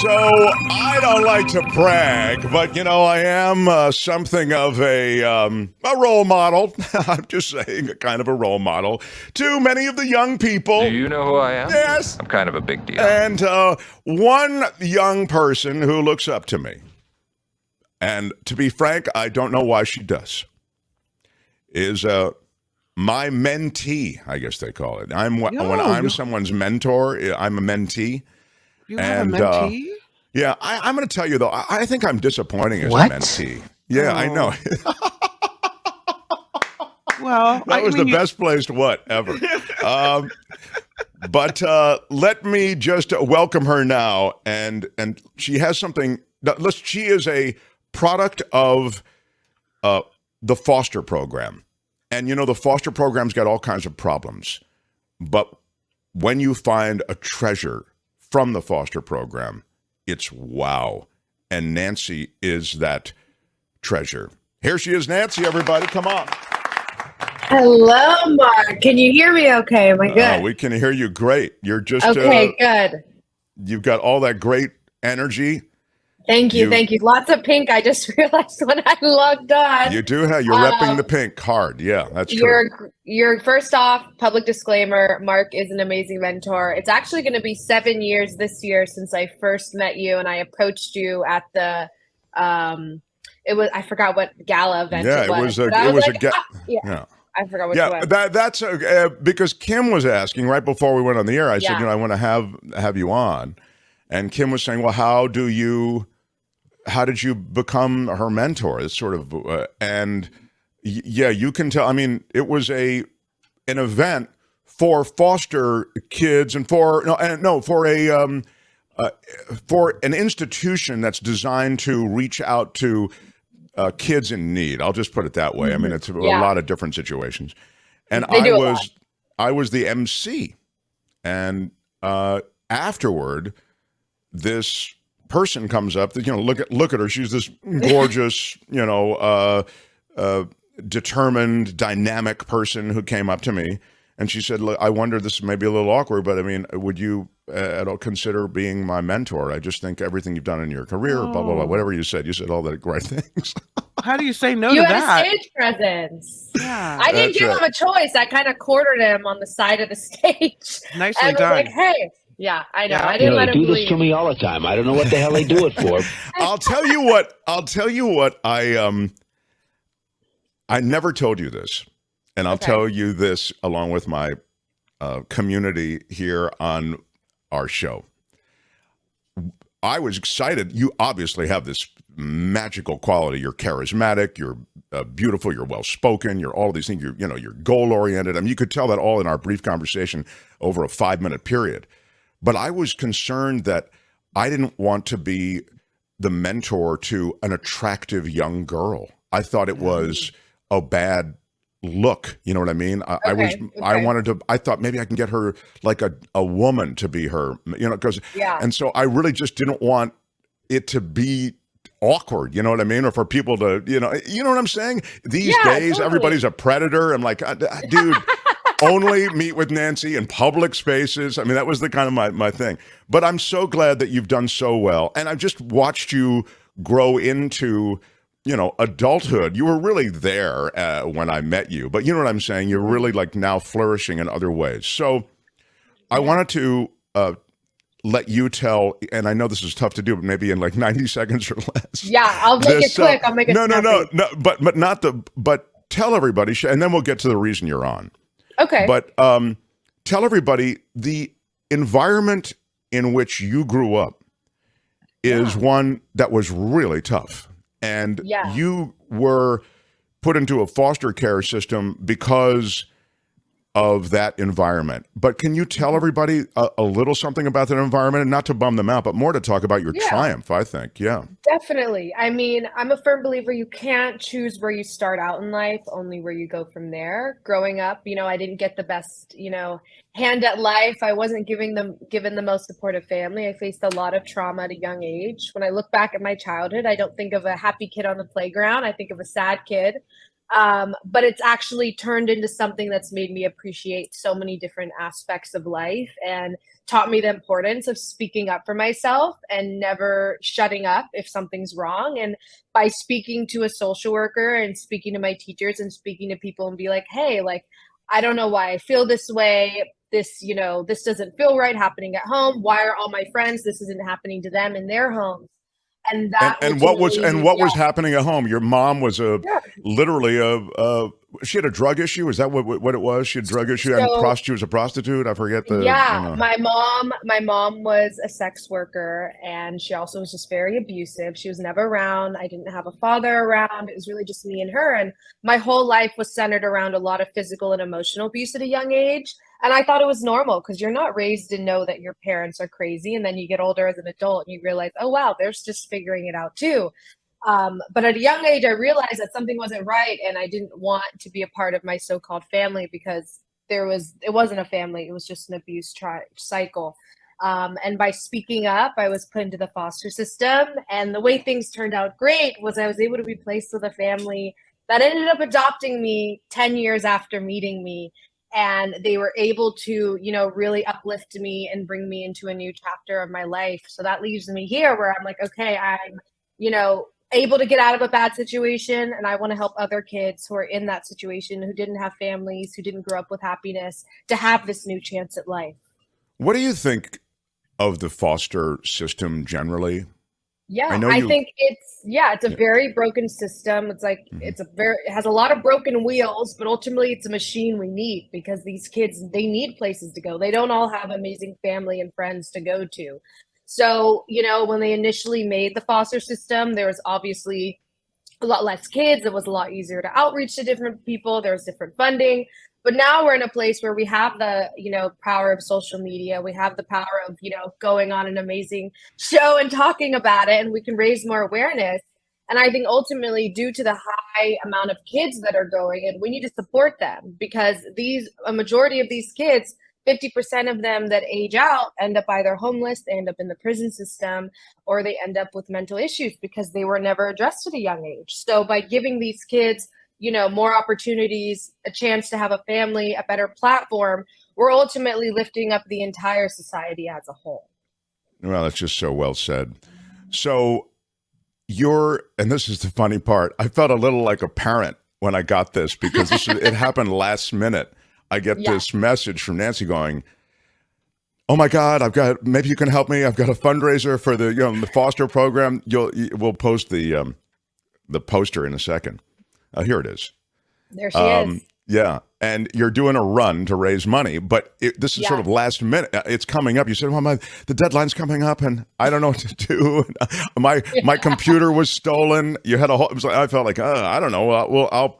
So I don't like to brag, but I am something of a role model. I'm just saying, a kind of a role model to many of the young people. Do you know who I am? Yes. I'm kind of a big deal. And one young person who looks up to me, and to be frank, I don't know why she does, is my mentee, I guess they call it. When I'm someone's mentor, I'm a mentee. You have a mentee? Yeah, I'm going to tell you, though, I think I'm disappointing as a mentee. Yeah, I know. Well, that was the best placed what ever. But let me just welcome her now. And she has something. She is a product of the foster program. And, the foster program's got all kinds of problems. But when you find a treasure from the foster program, it's wow. And Nancy is that treasure. Here she is, Nancy, everybody. Come on. Hello, Mark. Can you hear me okay? Am I good? We can hear you great. You're just okay, good. You've got all that great energy. Thank you. Lots of pink. I just realized when I logged on. You do have. You're repping the pink hard. Yeah, that's true. You're first off, public disclaimer, Mark is an amazing mentor. It's actually going to be 7 years this year since I first met you, and I approached you at the I forgot what gala event it was. Yeah. I forgot what it was. That's because Kim was asking right before we went on the air. I said, I want to have you on, and Kim was saying, well, how did you become her mentor? It's sort of you can tell. I mean, it was an event for foster kids and for an institution that's designed to reach out to kids in need. I'll just put it that way. I mean, it's a lot of different situations. And I was the MC. And afterward, this person comes up, look at her. She's this gorgeous, determined, dynamic person who came up to me. And she said, look, I wonder, this may be a little awkward, but I mean, would you at all consider being my mentor? I just think everything you've done in your career, blah, blah, blah, whatever you said all the great things. How do you say no to that? You had a stage presence. Yeah. I didn't give him a choice. I kind of cornered him on the side of the stage. Nicely and done. Was like, hey. Yeah, I know. Yeah. I didn't let him do this to me all the time. I don't know what the hell they do it for. I'll tell you what I never told you this. And I'll tell you this along with my community here on our show. I was excited. You obviously have this magical quality. You're charismatic. You're beautiful. You're well-spoken. You're all these things. You're goal-oriented. I mean, you could tell that all in our brief conversation over a 5-minute period. But I was concerned that I didn't want to be the mentor to an attractive young girl. I thought it was a bad look, you know what I mean? I thought maybe I can get her like a woman to be her, and so I really just didn't want it to be awkward, you know what I mean? Or for people to, you know what I'm saying? These days, totally. Everybody's a predator. I'm like, dude, only meet with Nancy in public spaces. I mean, that was the kind of my thing. But I'm so glad that you've done so well. And I've just watched you grow into adulthood. You were really there when I met you, but you know what I'm saying? You're really like now flourishing in other ways. So I wanted to let you tell, and I know this is tough to do, but maybe in like 90 seconds or less. Yeah, I'll make it quick. I'll make it No, but tell everybody, and then we'll get to the reason you're on. Okay. But tell everybody the environment in which you grew up is one that was really tough. And you were put into a foster care system because of that environment. But can you tell everybody a little something about that environment, and not to bum them out, but more to talk about your triumph, I think. Yeah. Definitely. I mean, I'm a firm believer you can't choose where you start out in life, only where you go from there. Growing up, I didn't get the best, hand at life. I wasn't given the most supportive family. I faced a lot of trauma at a young age. When I look back at my childhood, I don't think of a happy kid on the playground. I think of a sad kid But it's actually turned into something that's made me appreciate so many different aspects of life and taught me the importance of speaking up for myself and never shutting up if something's wrong. And by speaking to a social worker and speaking to my teachers and speaking to people and be like, hey, like, I don't know why I feel this way. This, this doesn't feel right happening at home. Why are all my friends, this isn't happening to them in their homes? And that and what was ultimately- was happening at home? Your mom was Yeah. literally she had a drug issue. Is that what it was? She had a drug issue and she was a prostitute. I forget the. Yeah, my mom was a sex worker, and she also was just very abusive. She was never around. I didn't have a father around. It was really just me and her, and my whole life was centered around a lot of physical and emotional abuse at a young age. And I thought it was normal because you're not raised to know that your parents are crazy, and then you get older as an adult and you realize, oh wow, they're just figuring it out too. But at a young age, I realized that something wasn't right, and I didn't want to be a part of my so-called family because it wasn't a family. It was just an abuse cycle. And by speaking up, I was put into the foster system. And the way things turned out great was I was able to be placed with a family that ended up adopting me 10 years after meeting me. And they were able to, really uplift me and bring me into a new chapter of my life. So that leaves me here where I'm like, okay, I'm, able to get out of a bad situation, and I want to help other kids who are in that situation, who didn't have families, who didn't grow up with happiness, to have this new chance at life. What do you think of the foster system generally? Yeah, I think it's a very broken system. It's like it has a lot of broken wheels, but ultimately it's a machine we need because these kids, they need places to go. They don't all have amazing family and friends to go to. So, when they initially made the foster system, there was obviously a lot less kids. It was a lot easier to outreach to different people. There was different funding. But now we're in a place where we have the, power of social media. We have the power of, going on an amazing show and talking about it, and we can raise more awareness. And I think ultimately, due to the high amount of kids that are going, and we need to support them because a majority of these kids, 50% of them that age out end up either homeless, they end up in the prison system, or they end up with mental issues because they were never addressed at a young age. So by giving these kids, more opportunities, a chance to have a family, a better platform, we're ultimately lifting up the entire society as a whole. Well, that's just so well said. So and this is the funny part, I felt a little like a parent when I got this because it happened last minute. I get this message from Nancy going, oh my God, maybe you can help me. I've got a fundraiser for the foster program. We'll post the poster in a second. Here it is. There she is. Yeah. And you're doing a run to raise money, but this is sort of last minute. It's coming up. You said, well, the deadline's coming up and I don't know what to do. My computer was stolen. You had I felt like, I don't know. I'll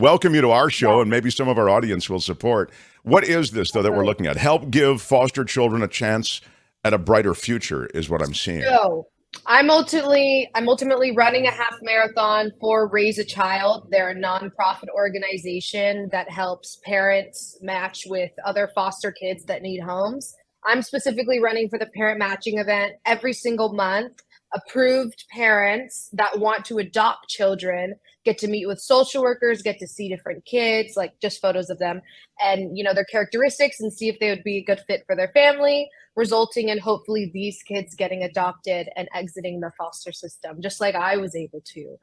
welcome you to our show and maybe some of our audience will support. What is this though that we're looking at? Help give foster children a chance at a brighter future is what I'm seeing. So I'm ultimately running a half marathon for Raise a Child. They're a nonprofit organization that helps parents match with other foster kids that need homes. I'm specifically running for the parent matching event every single month. Approved parents that want to adopt children get to meet with social workers, get to see different kids, like just photos of them and, their characteristics and see if they would be a good fit for their family, resulting in hopefully these kids getting adopted and exiting the foster system, just like I was able to.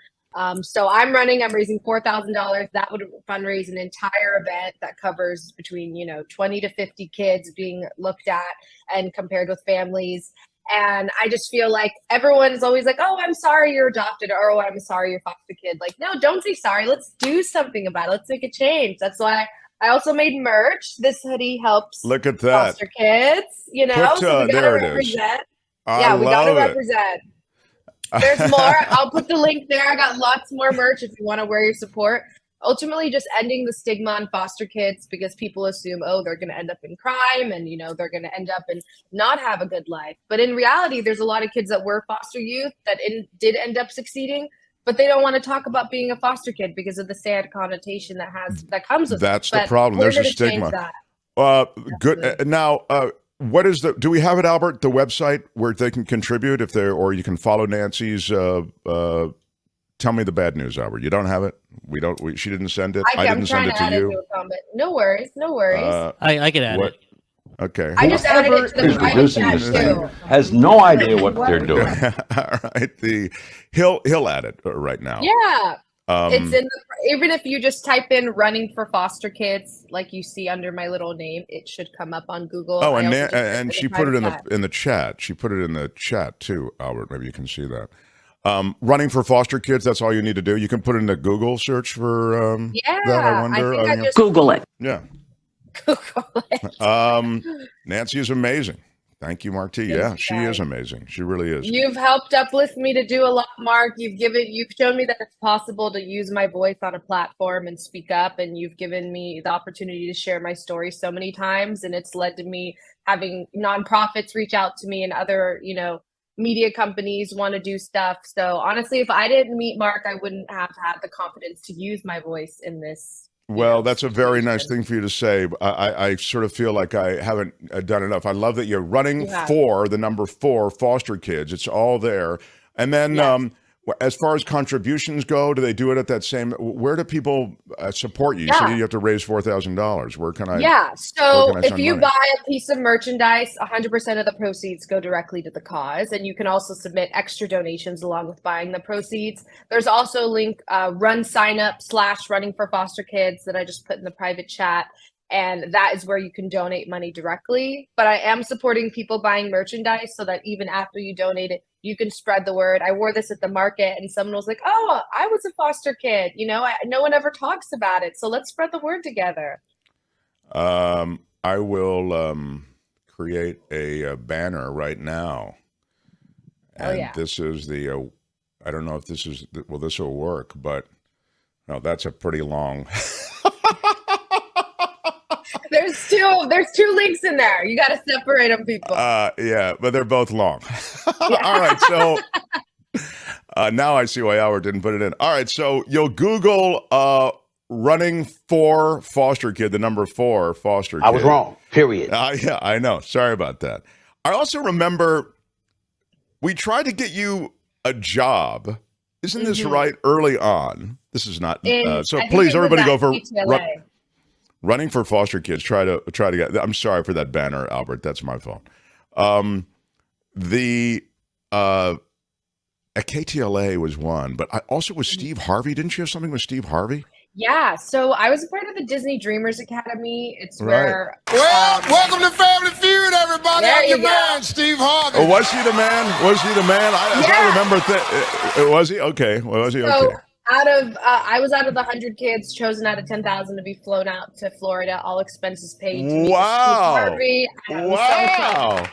So I'm raising $4,000. That would fundraise an entire event that covers between, 20 to 50 kids being looked at and compared with families. And I just feel like everyone's always like, oh, I'm sorry you're adopted, or oh, I'm sorry you're foster kid. Like, no, don't say sorry. Let's do something about it. Let's make a change. That's why I also made merch. This hoodie helps Look at that. foster kids, so we gotta there it represent. is. We gotta represent. There's more. I'll put the link there. I got lots more merch if you want to wear your support. Ultimately, just ending the stigma on foster kids because people assume, oh, they're going to end up in crime and, they're going to end up and not have a good life. But in reality, there's a lot of kids that were foster youth that did end up succeeding, but they don't want to talk about being a foster kid because of the sad connotation that comes with it. That's the problem. There's a stigma. Good. Now, what is do we have it, Albert, the website where they can contribute or you can follow Nancy's tell me the bad news, Albert. You don't have it. She didn't send it. I I'm didn't send trying it to to add it you. to a comment. No worries. No worries. I can add what? it. Okay. I just added it to the Who's private producing chat this too. thing has no idea what they're doing. All right. He'll add it right now. Yeah. It's Um, in even if you just type in running for foster kids, like you see under my little name, it should come up on Google. oh, I and also just and put she put it private chat. in the chat. She put it in the chat too, Albert. Maybe you can see that. Running for foster kids. That's all you need to do. You can put in a Google search for Yeah, that. I wonder. think I just Google it. Yeah. Google it. Nancy is amazing. Thank you, Mark T. Thank Yeah, you, she guys. is amazing. She really is. You've helped uplift me to do a lot, Mark. You've shown me that it's possible to use my voice on a platform and speak up, and you've given me the opportunity to share my story so many times, and it's led to me having nonprofits reach out to me and other, media companies want to do stuff. So honestly, if I didn't meet Mark, I wouldn't have had the confidence to use my voice in this. Well, that's a very nice situation. thing for you to say. I sort of feel like I haven't done enough. I love that you're running You have. for the number 4 foster kids. It's all there. And then Yes. as far as contributions go, do they do it at that same? Where do people support you? You Yeah. said you have to raise $4,000. Where can I? Yeah. where So can I if send you money? buy a piece of merchandise, 100% of the proceeds go directly to the cause. And you can also submit extra donations along with buying the proceeds. There's also a link, run sign up / running for foster kids that I just put in the private chat. And that is where you can donate money directly. But I am supporting people buying merchandise so that even after you donate it, you can spread the word. I wore this at the market and someone was like, oh, I was a foster kid. No one ever talks about it. So let's spread the word together. I will create a banner right now. Oh, And yeah. this is the, I don't know if this is, this will work, but no, that's a pretty long. There's two links in there. You got to separate them, people. Yeah, but they're both long. All right, so now I see why Howard didn't put it in. All right, so you'll Google running for foster kid, the number 4 foster kid. I was wrong. Period. Yeah, I know. Sorry about that. I also remember we tried to get you a job. Isn't this right? Early on. This is not. So I think please, it was everybody, at go for UTLA. running for foster kids. Try to get. I'm sorry for that banner, Albert. That's my fault. At KTLA was one, but I also was Steve Harvey. Didn't you have something with Steve Harvey? Yeah, so I was a part of the Disney Dreamers Academy. It's Right. where Welcome to Family Feud, everybody. There I'm you your go. man, Steve Harvey. Oh, was he the man? Was he the man? I Yeah. remember. Was he okay? Well, was he so okay? I was out of the 100 kids chosen out of 10,000 to be flown out to Florida, all expenses paid. To meet with Wow. Steve Harvey. I was so Wow. excited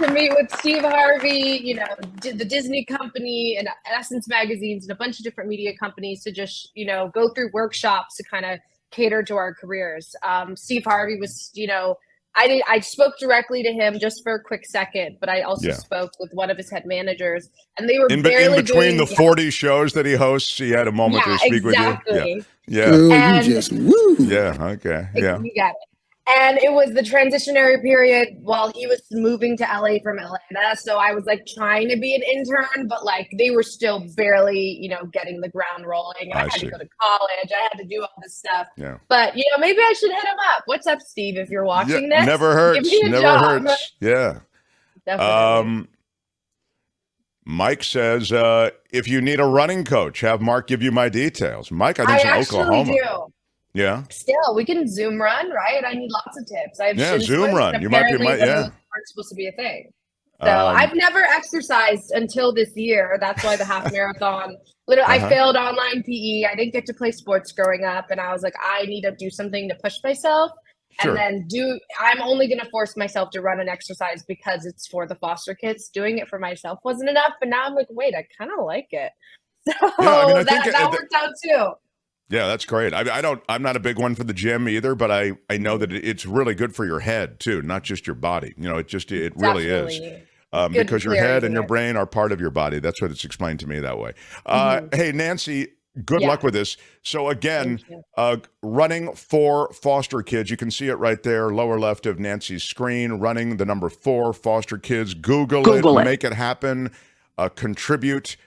to meet with Steve Harvey, the Disney company and Essence magazines and a bunch of different media companies to just, go through workshops to kind of cater to our careers. Steve Harvey was, I spoke directly to him just for a quick second, but I also Yeah. spoke with one of his head managers, and they were In barely between doing the 40 shows that he hosts, he had a moment to speak exactly. with you. Yeah. Girl, And- you just woo. Yeah. Okay. Yeah. You got it. And it was the transitionary period while he was moving to LA from Atlanta. So I was like trying to be an intern, but like they were still barely, getting the ground rolling. And I I had see. to go to college. I had to do all this stuff. Yeah. But, maybe I should hit him up. What's up, Steve, if you're watching this? Never hurts. Give me a Never job. hurts. Yeah. Definitely. Mike says, if you need a running coach, have Mark give you my details. Mike, I I think it's in actually Oklahoma. do. Yeah. Still, we can Zoom run, right? I need lots of tips. I have Yeah, shin Zoom splints, run. and You might be- apparently might- those yeah. aren't supposed to be a thing. So Um, I've never exercised until this year. That's why the half marathon. Literally, Uh-huh. I failed online PE. I didn't get to play sports growing up, and I was like, I need to do something to push myself. Sure. And then I'm only going to force myself to run and exercise because it's for the foster kids. Doing it for myself wasn't enough, but now I'm like, wait, I kind of like it. So I think that worked out too. Yeah, that's great. I'm not a big one for the gym either, but I know that it's really good for your head too, not just your body. It really is. Definitely. Good Because your clearing head and your it. brain are part of your body. That's what it's explained to me that way. Hey, Nancy, good Yeah. luck with this. So again, Thank running for foster kids. You can see it right there, lower left of Nancy's screen, running the number 4 foster kids. Google Google it. Make it happen. Contribute.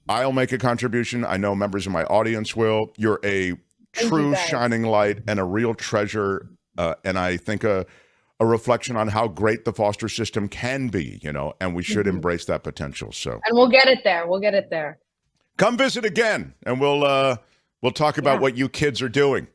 I'll make a contribution. I know members of my audience will. You're a Thank true you, guys. shining light and a real treasure. And I think a reflection on how great the foster system can be, and we should embrace that potential. So, And we'll get it there. We'll get it there. come visit again, and we'll talk about what you kids are doing.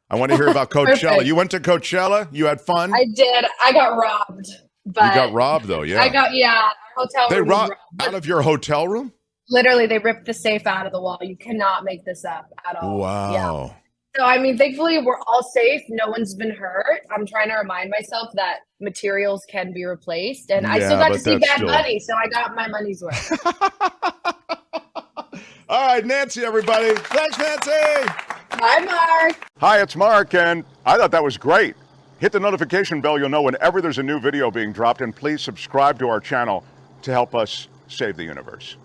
I want to hear about Coachella. Perfect. You went to Coachella? You had fun? I did. I got robbed. But You got robbed, though, yeah. our hotel They room was robbed robbed. out of your hotel room? Literally, they ripped the safe out of the wall. You cannot make this up at all. Wow. Yeah. So, I mean, thankfully, we're all safe. No one's been hurt. I'm trying to remind myself that materials can be replaced. And I Yeah, still got to but see that's Bad still- Bunny, so I got my money's worth. All right, Nancy, everybody. Thanks, Nancy. Bye, Mark. Hi, it's Mark, and I thought that was great. Hit the notification bell. You'll know whenever there's a new video being dropped, and please subscribe to our channel to help us save the universe.